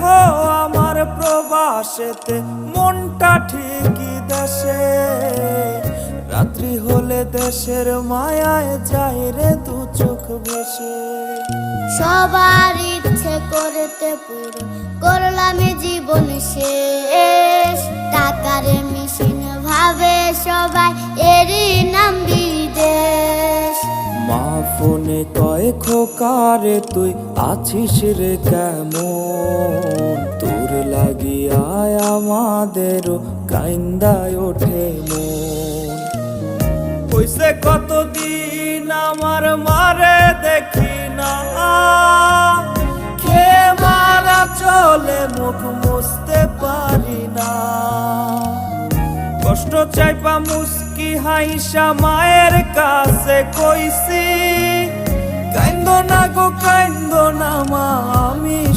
দেখো আমার প্রবাসেতে মনটা ঠিকই দেশে, রাত্রি হলে দেশের মায়ায় যায় রে দু চোখ ভেসে। সবার ইচ্ছে করতে পুরো করলাম জীবন শেষ, টাকার মেশিন ভাবে সবাই এরই নাম বিদেশ। মা ফোনে কয় খোকারে তুই আছিস রে কেমন, তোর লাগিয়ায় আমাদেরও কাইন্দায় ওঠে মন। কইছে কতদিন আমার মারে দেখি না, খেয়ে মারা চলে মুখ মুছতে পারি না। কষ্ট চাইপা মুস্কি হাইসা মায়ের কাছে কইছি, কাইন্দো না গো কাইন্দো না মা, আমি